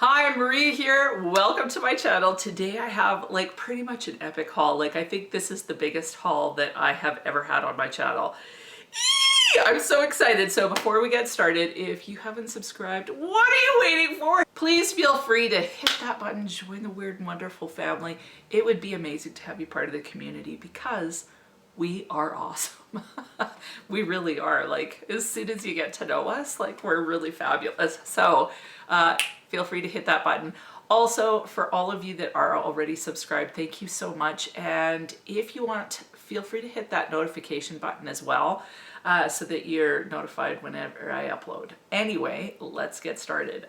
Hi, I'm Marie here. Welcome to my channel. Today I have like pretty much an epic haul. Like I think this is the biggest haul that I have ever had on my channel. Eee! I'm so excited. So before we get started, if you haven't subscribed, what are you waiting for? Please feel free to hit that button, join the Weird and Wonderful family. It would be amazing to have you part of the community because we are awesome. We really are. Like as soon as you get to know us, like we're really fabulous. So feel free to hit that button. Also, for all of you that are already subscribed, thank you so much. And if you want, feel free to hit that notification button as well, so that you're notified whenever I upload. Anyway, let's get started.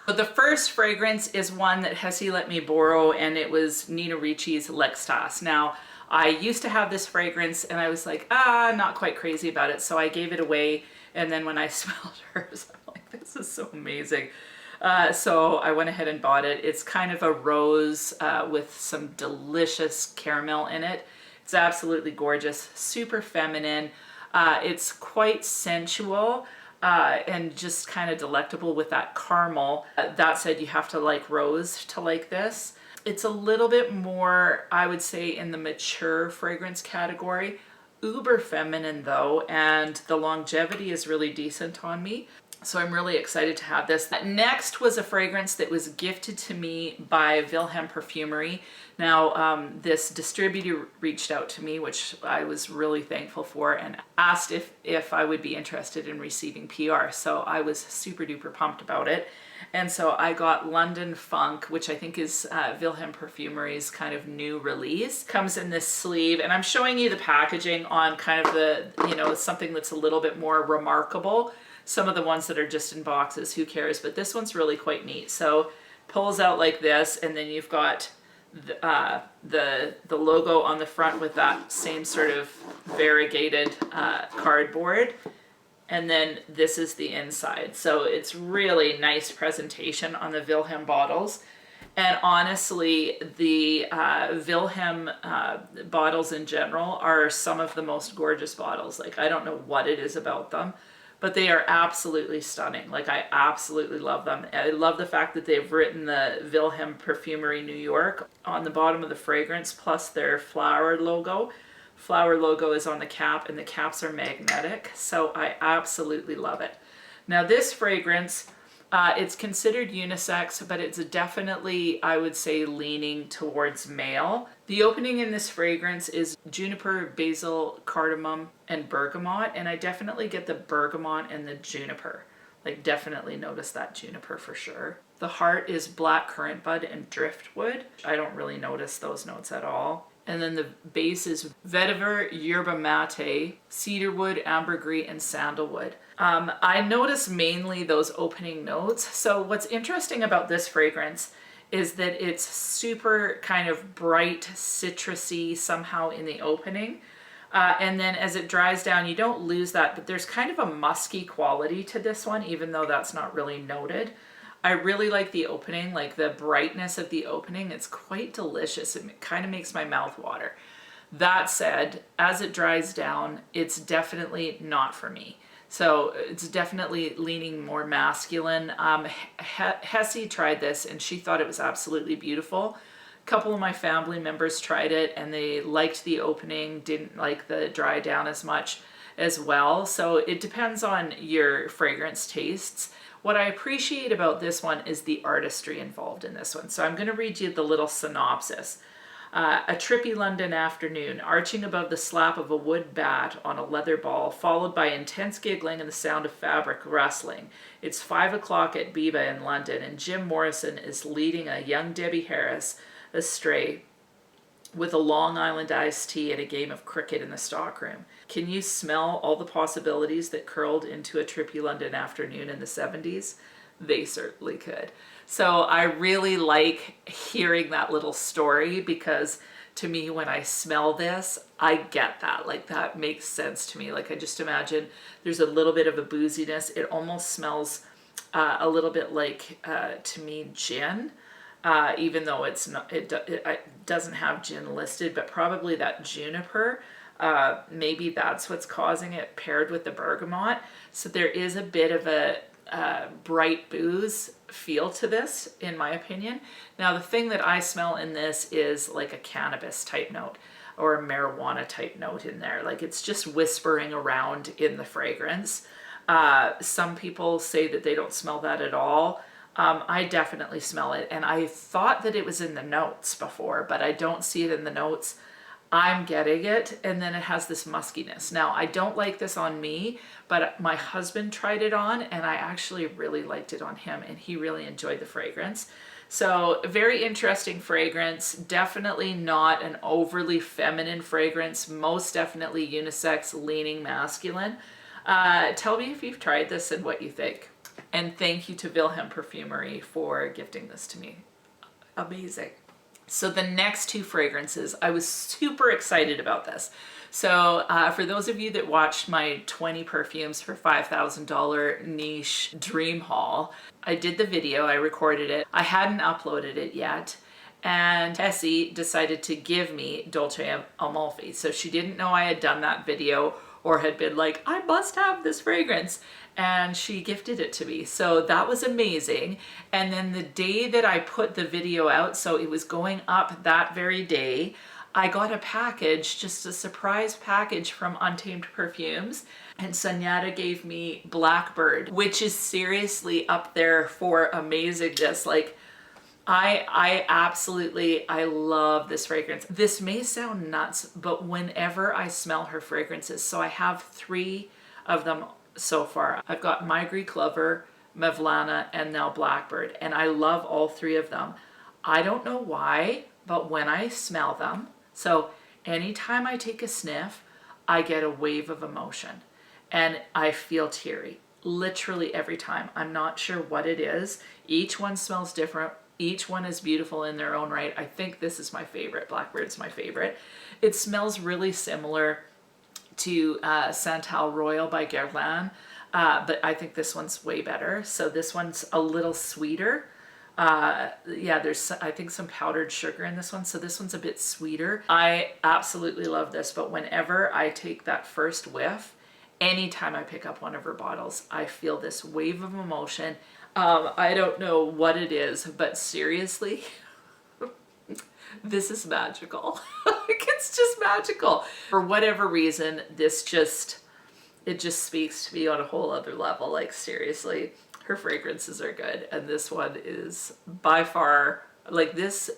But the first fragrance is one that Hesse let me borrow, and it was Nina Ricci's L'Extase. Now, I used to have this fragrance and I was like, not quite crazy about it. So I gave it away. And then when I smelled hers, I'm like, this is so amazing. So I went ahead and bought it. It's kind of a rose with some delicious caramel in it. It's absolutely gorgeous, super feminine. It's quite sensual and just kind of delectable with that caramel. That said, you have to like rose to like this. It's a little bit more, I would say, in the mature fragrance category. Uber feminine though, and the longevity is really decent on me. So I'm really excited to have this. Next was a fragrance that was gifted to me by VILHELM Perfumery. Now, this distributor reached out to me, which I was really thankful for, and asked if I would be interested in receiving PR. So I was super duper pumped about it. And so I got London Funk, which I think is VILHELM Perfumery's kind of new release. Comes in this sleeve, and I'm showing you the packaging on kind of the, you know, something that's a little bit more remarkable. Some of the ones that are just in boxes, who cares? But this one's really quite neat. So pulls out like this, and then you've got the logo on the front with that same sort of variegated cardboard. And then this is the inside. So it's really nice presentation on the VILHELM bottles. And honestly, the VILHELM bottles in general are some of the most gorgeous bottles. Like, I don't know what it is about them, but they are absolutely stunning. Like, I absolutely love them. I love the fact that they've written the VILHELM Perfumery New York on the bottom of the fragrance, plus their flower logo. Flower logo is on the cap, and the caps are magnetic, so I absolutely love it. Now this fragrance, it's considered unisex, but it's definitely, I would say, leaning towards male. The opening in this fragrance is juniper, basil, cardamom, and bergamot, and I definitely get the bergamot and the juniper. Like, definitely notice that juniper for sure. The heart is black currant bud and driftwood. I don't really notice those notes at all. And then the base is vetiver, yerba mate, cedarwood, ambergris, and sandalwood. I notice mainly those opening notes. So what's interesting about this fragrance is that it's super kind of bright, citrusy somehow in the opening. And then as it dries down, you don't lose that, but there's kind of a musky quality to this one, even though that's not really noted. I really like the opening, like the brightness of the opening. It's quite delicious. It kind of makes my mouth water. That said, as it dries down, it's definitely not for me. So it's definitely leaning more masculine. Hesse tried this and she thought it was absolutely beautiful. A couple of my family members tried it and they liked the opening, didn't like the dry down as much as well. So it depends on your fragrance tastes. What I appreciate about this one is the artistry involved in this one. So I'm going to read you the little synopsis. A trippy London afternoon, arching above the slap of a wood bat on a leather ball, followed by intense giggling and the sound of fabric rustling. It's 5 o'clock at Biba in London, and Jim Morrison is leading a young Debbie Harris astray with a Long Island iced tea at a game of cricket in the stockroom. Can you smell all the possibilities that curled into a trippy London afternoon in the 70s? They certainly could. So I really like hearing that little story because to me, when I smell this, I get that. Like, that makes sense to me. Like, I just imagine there's a little bit of a booziness. It almost smells a little bit like, to me, gin. Even though it's not, it doesn't have gin listed, but probably that juniper, maybe that's what's causing it, paired with the bergamot. So there is a bit of a bright booze feel to this, in my opinion. Now, the thing that I smell in this is like a cannabis type note or a marijuana type note in there. Like it's just whispering around in the fragrance. Some people say that they don't smell that at all. I definitely smell it, and I thought that it was in the notes before, but I don't see it in the notes. I'm getting it, and then it has this muskiness. Now, I don't like this on me, but my husband tried it on, and I actually really liked it on him, and he really enjoyed the fragrance. So, very interesting fragrance. Definitely not an overly feminine fragrance. Most definitely unisex, leaning masculine. Tell me if you've tried this and what you think. And thank you to Wilhelm Perfumery for gifting this to me. Amazing. So the next two fragrances, I was super excited about this. So for those of you that watched my 20 perfumes for $5,000 niche dream haul, I did the video, I recorded it. I hadn't uploaded it yet. And Tessie decided to give me Dolce Amalfi. So she didn't know I had done that video or had been like, I must have this fragrance. And she gifted it to me. So that was amazing. And then the day that I put the video out, so it was going up that very day, I got a package, just a surprise package from Untamed Perfumes. And Sanyata gave me Blackbird, which is seriously up there for amazingness. Like, I absolutely love this fragrance. This may sound nuts, but whenever I smell her fragrances, so I have 3 of them so far. I've got My Greek Lover, Mevlana, and now Blackbird, and I love all 3 of them. I don't know why, but when I smell them, so anytime I take a sniff, I get a wave of emotion and I feel teary. Literally every time. I'm not sure what it is. Each one smells different. Each one is beautiful in their own right. I think this is my favorite. Blackbird's my favorite. It smells really similar to Santal Royal by Guerlain, but I think this one's way better. So this one's a little sweeter. Yeah, there's I think some powdered sugar in this one, so this one's a bit sweeter. I absolutely love this, but whenever I take that first whiff, anytime I pick up one of her bottles, I feel this wave of emotion. I don't know what it is, but seriously, this is magical. It's just magical. For whatever reason, it just speaks to me on a whole other level. Like seriously, her fragrances are good. And this one is by far, like this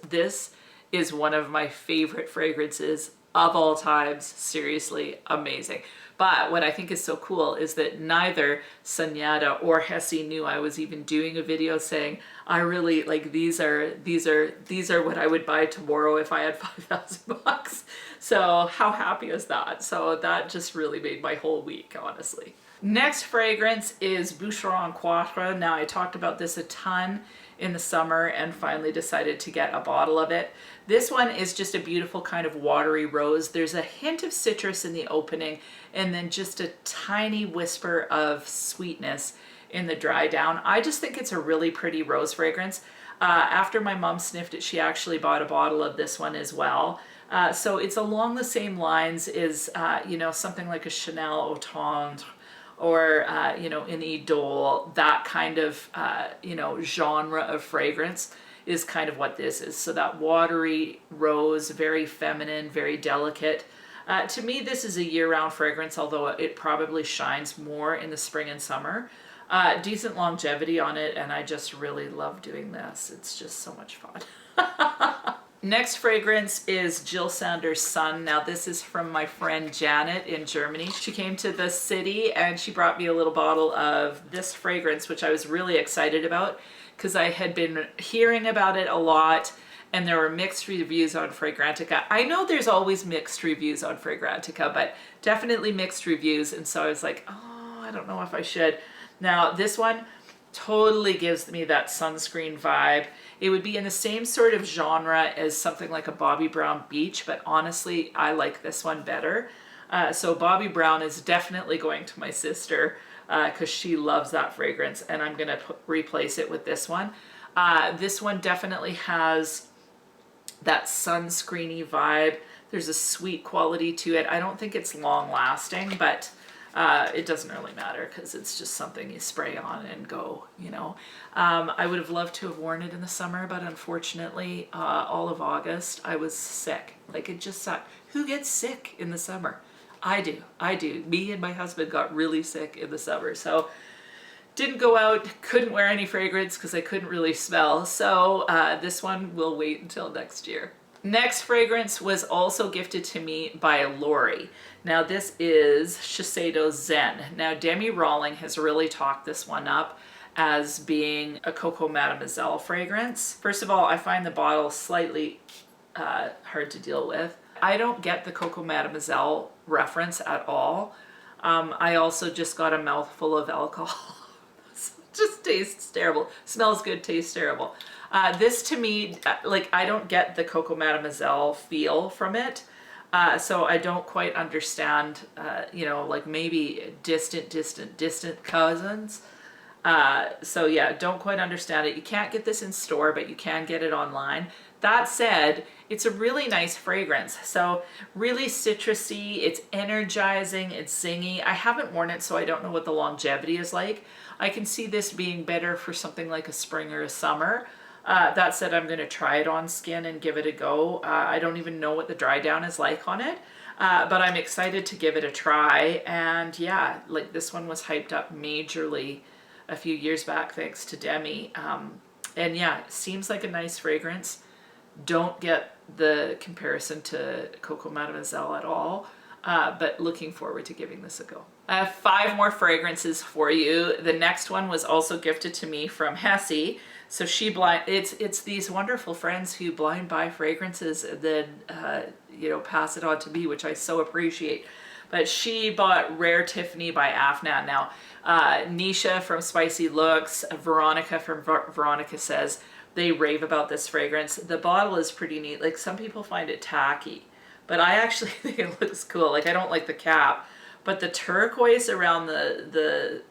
is one of my favorite fragrances of all times. Seriously, amazing. But what I think is so cool is that neither Sanyata or Hesse knew I was even doing a video saying, I really like these are what I would buy tomorrow if I had $5,000. So how happy is that? So that just really made my whole week, honestly. Next fragrance is Boucheron QUATRE. Now I talked about this a ton in the summer and finally decided to get a bottle of it. This one is just a beautiful kind of watery rose. There's a hint of citrus in the opening and then just a tiny whisper of sweetness in the dry down. I just think it's a really pretty rose fragrance. After my mom sniffed it, she actually bought a bottle of this one as well. So it's along the same lines as, you know, something like a Chanel Au Tendre or, you know, an Idole, that kind of, you know, genre of fragrance is kind of what this is. So that watery rose, very feminine, very delicate. To me, this is a year-round fragrance, although it probably shines more in the spring and summer. Decent longevity on it, and I just really love doing this. It's just so much fun. Next fragrance is Jill Sanders Sun. Now this is from my friend Janet in Germany. She came to the city and she brought me a little bottle of this fragrance, which I was really excited about because I had been hearing about it a lot and there were mixed reviews on Fragrantica. I know there's always mixed reviews on Fragrantica, but definitely mixed reviews. And so I was like, oh, I don't know if I should. Now this one totally gives me that sunscreen vibe. It would be in the same sort of genre as something like a Bobbi Brown Beach, but honestly, I like this one better. So Bobbi Brown is definitely going to my sister because she loves that fragrance, and I'm going to replace it with this one. This one definitely has that sunscreeny vibe. There's a sweet quality to it. I don't think it's long lasting, but It doesn't really matter because it's just something you spray on and go, you know. I would have loved to have worn it in the summer, but unfortunately, all of August, I was sick. Like, it just sucked. Who gets sick in the summer? I do. I do. Me and my husband got really sick in the summer. So didn't go out, couldn't wear any fragrance because I couldn't really smell. So this one will wait until next year. Next fragrance was also gifted to me by Lori. Now this is Shiseido Zen. Now Demi Rawling has really talked this one up as being a Coco Mademoiselle fragrance. First of all, I find the bottle slightly hard to deal with. I don't get the Coco Mademoiselle reference at all. I also just got a mouthful of alcohol. Just tastes terrible. Smells good, tastes terrible. This to me, like, I don't get the Coco Mademoiselle feel from it. So I don't quite understand, you know, like maybe distant cousins. So yeah, don't quite understand it. You can't get this in store, but you can get it online. That said, it's a really nice fragrance. So really citrusy, it's energizing, it's zingy. I haven't worn it, so I don't know what the longevity is like. I can see this being better for something like a spring or a summer. That said, I'm going to try it on skin and give it a go. I don't even know what the dry down is like on it, but I'm excited to give it a try. And yeah, like this one was hyped up majorly a few years back thanks to Demi. And yeah, it seems like a nice fragrance. Don't get the comparison to Coco Mademoiselle at all, but looking forward to giving this a go. I have 5 more fragrances for you. The next one was also gifted to me from Hesse. So it's these wonderful friends who blind buy fragrances and then you know, pass it on to me, which I so appreciate. But she bought Rare Tiffany by Afnan. Now, Nisha from Spicy Looks, Veronica from Veronica Says, they rave about this fragrance. The bottle is pretty neat. Like, some people find it tacky, but I actually think it looks cool. Like, I don't like the cap, but the turquoise around the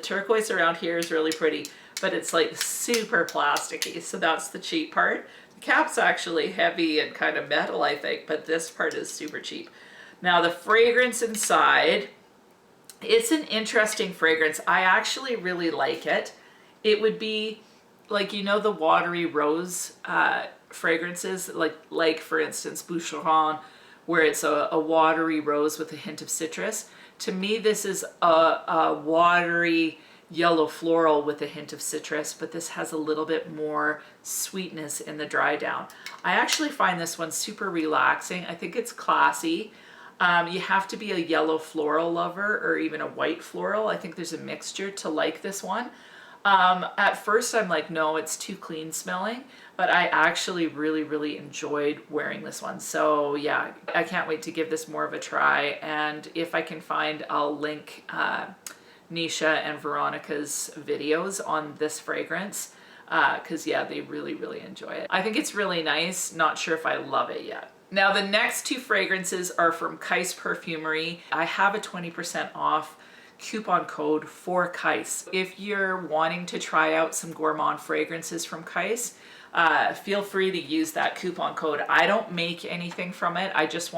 turquoise around here is really pretty, but it's like super plasticky. So that's the cheap part. The cap's actually heavy and kind of metal, I think, but this part is super cheap. Now the fragrance inside, it's an interesting fragrance. I actually really like it. It would be like, you know, the watery rose fragrances, like for instance Boucheron, where it's a watery rose with a hint of citrus. To me, this is a watery yellow floral with a hint of citrus, but this has a little bit more sweetness in the dry down. I actually find this one super relaxing. I think it's classy. You have to be a yellow floral lover or even a white floral. I think there's a mixture to like this one. At first I'm like, no, it's too clean smelling, but I actually really enjoyed wearing this one. So yeah, I can't wait to give this more of a try. And if I can find, I'll link Nisha and Veronica's videos on this fragrance, because yeah, they really enjoy it. I think it's really nice. Not sure if I love it yet. Now the next 2 fragrances are from KYSE Perfumery. I have a 20% off coupon code for KYSE. If you're wanting to try out some gourmand fragrances from KYSE, feel free to use that coupon code. I don't make anything from it. I just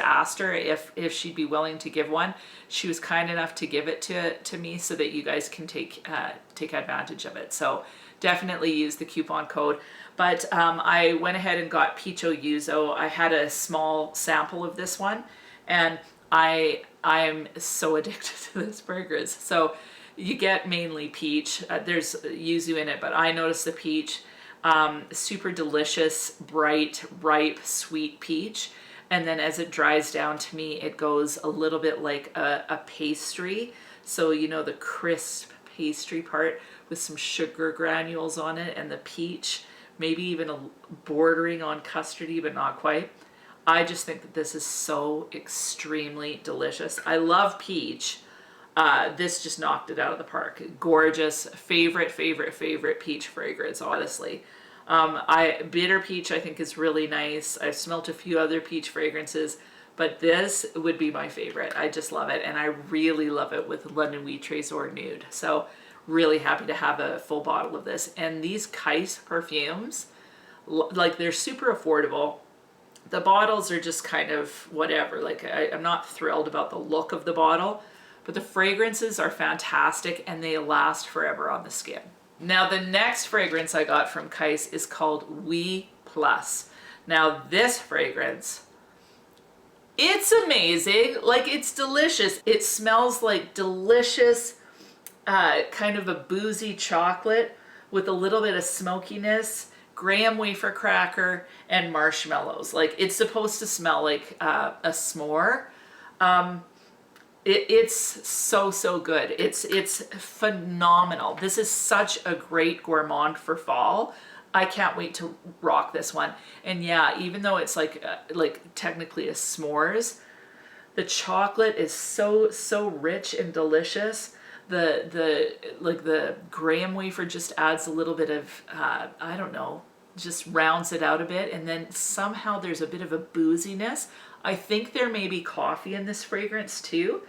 asked her if she'd be willing to give one. She was kind enough to give it to me so that you guys can take advantage of it. So definitely use the coupon code. But I went ahead and got Pecho Yuzu. I had a small sample of this one, and I am so addicted to this fragrance. So you get mainly peach. There's yuzu in it, but I noticed the peach. Super delicious, bright, ripe, sweet peach. And then as it dries down to me, it goes a little bit like a pastry. So, you know, the crisp pastry part with some sugar granules on it and the peach, maybe even bordering on custardy, but not quite. I just think that this is so extremely delicious. I love peach. This just knocked it out of the park. Gorgeous. Favorite peach fragrance, honestly. Bitter peach I think is really nice. I've smelt a few other peach fragrances, but this would be my favorite. I just love it, and I really love it with London Nude Trésor Nude. So really happy to have a full bottle of this. And these KYSE perfumes, like, they're super affordable. The bottles are just kind of whatever. Like I'm not thrilled about the look of the bottle, but the fragrances are fantastic and they last forever on the skin. Now the next fragrance I got from KYSE is called We Plus. Now this fragrance, it's amazing. Like it's delicious. It smells like delicious, kind of a boozy chocolate with a little bit of smokiness, graham wafer cracker, and marshmallows. Like it's supposed to smell like a s'more. It's so good. It's phenomenal. This is such a great gourmand for fall. I can't wait to rock this one. And yeah, even though it's like technically a s'mores, the chocolate is so rich and delicious. The graham wafer just adds a little bit of I don't know, just rounds it out a bit, and then somehow there's a bit of a booziness. I think there may be coffee in this fragrance too,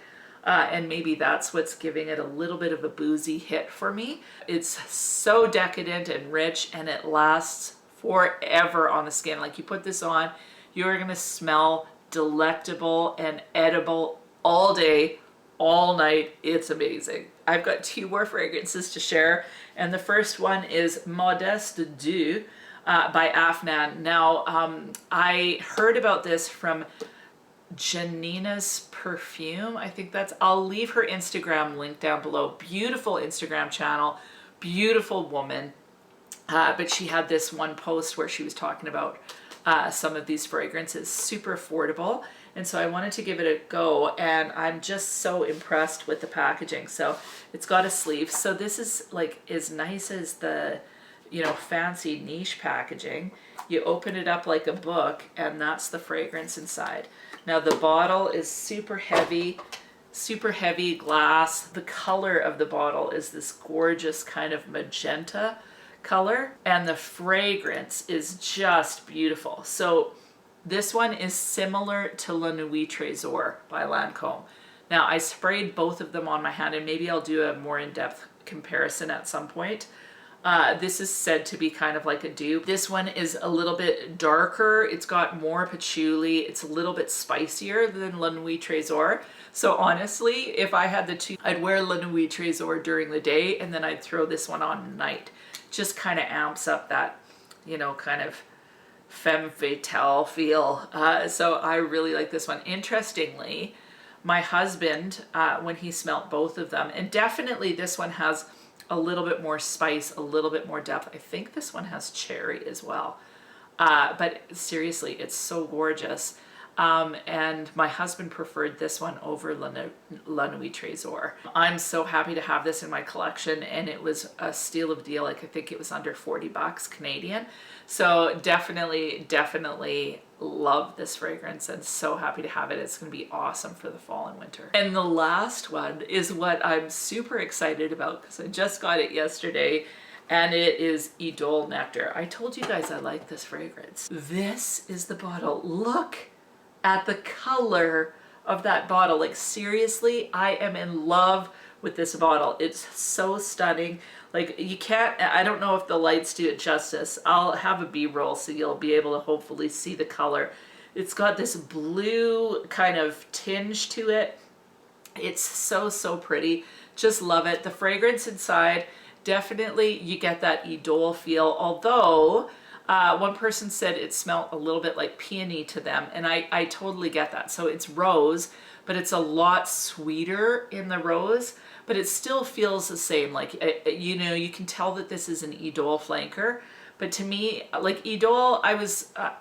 and maybe that's what's giving it a little bit of a boozy hit for me. It's so decadent and rich, and it lasts forever on the skin. Like you put this on, you're gonna smell delectable and edible all day, all night. It's amazing. I've got 2 more fragrances to share, and the first one is Modeste Deux by Afnan. Now, I heard about this from Janina's Perfume. I think that's, I'll leave her Instagram link down below. Beautiful Instagram channel, beautiful woman. But she had this one post where she was talking about some of these fragrances, super affordable. And so I wanted to give it a go, and I'm just so impressed with the packaging. So it's got a sleeve. So this is like as nice as the, you know, fancy niche packaging. You open it up like a book, and that's the fragrance inside. Now the bottle is super heavy glass. The color of the bottle is this gorgeous kind of magenta color, and the fragrance is just beautiful. So this one is similar to La Nuit Trésor by Lancôme. Now I sprayed both of them on my hand, and maybe I'll do a more in-depth comparison at some point. This is said to be kind of like a dupe. This one is a little bit darker. It's got more patchouli. It's a little bit spicier than La Nuit Trésor. So honestly, if I had the two, I'd wear La Nuit Trésor during the day, and then I'd throw this one on at night. Just kind of amps up that, you know, kind of femme fatale feel. So I really like this one. Interestingly, my husband, when he smelt both of them, and definitely this one has a little bit more spice, a little bit more depth. I think this one has cherry as well. But seriously, it's so gorgeous. And my husband preferred this one over La Nuit Trésor. I'm so happy to have this in my collection, and it was a steal of a deal. Like I think it was under 40 bucks Canadian. So definitely love this fragrance, and so happy to have it. It's going to be awesome for the fall and winter. And the last one is what I'm super excited about because I just got it yesterday, and it is Idole Nectar. I told you guys I like this fragrance. This is the bottle. Look at the color of that bottle. Like seriously, I am in love with this bottle. It's so stunning. Like you can't, I don't know if the lights do it justice. I'll have a B-roll so you'll be able to hopefully see the color. It's got this blue kind of tinge to it. It's so pretty. Just love it. The fragrance inside, definitely you get that Idole feel, although one person said it smelled a little bit like peony to them, and I totally get that. So it's rose, but it's a lot sweeter in the rose, but it still feels the same. Like, you know, you can tell that this is an Idole flanker, but to me, like Idole,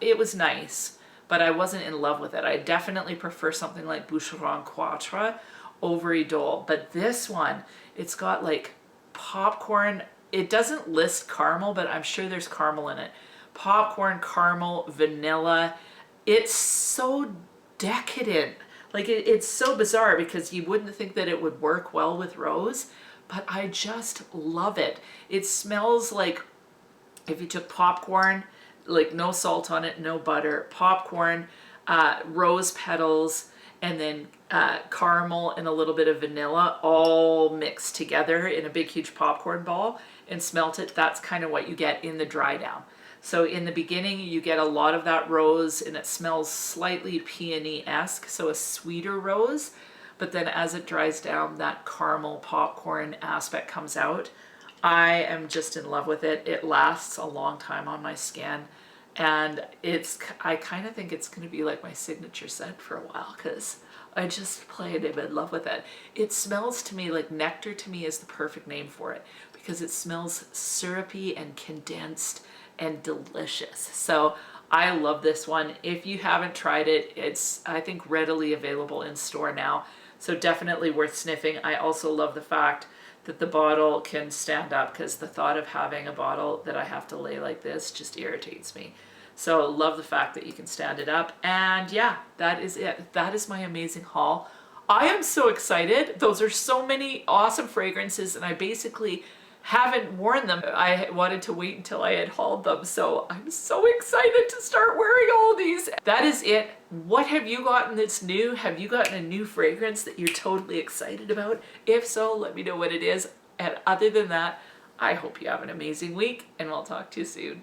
it was nice, but I wasn't in love with it. I definitely prefer something like Boucheron QUATRE over Idole, but this one, it's got like popcorn. It doesn't list caramel, but I'm sure there's caramel in it. Popcorn, caramel, vanilla. It's so decadent. Like it's so bizarre because you wouldn't think that it would work well with rose, but I just love it. It smells like if you took popcorn, like no salt on it, no butter, popcorn, rose petals, and then caramel and a little bit of vanilla all mixed together in a big huge popcorn ball and smelt it. That's kind of what you get in the dry down. So in the beginning, you get a lot of that rose and it smells slightly peony-esque, so a sweeter rose. But then as it dries down, that caramel popcorn aspect comes out. I am just in love with it. It lasts a long time on my skin. And I kind of think it's going to be like my signature scent for a while because I just played it in love with it. It smells to me like nectar. To me is the perfect name for it because it smells syrupy and condensed and delicious. So I love this one. If you haven't tried it, it's, I think, readily available in store now. So definitely worth sniffing. I also love the fact that the bottle can stand up because the thought of having a bottle that I have to lay like this just irritates me. So love the fact that you can stand it up. And yeah, that is it. That is my amazing haul. I am so excited. Those are so many awesome fragrances and I basically haven't worn them. I wanted to wait until I had hauled them. So I'm so excited to start wearing all these. That is it. What have you gotten that's new? Have you gotten a new fragrance that you're totally excited about? If so, let me know what it is. And other than that, I hope you have an amazing week and we'll talk to you soon.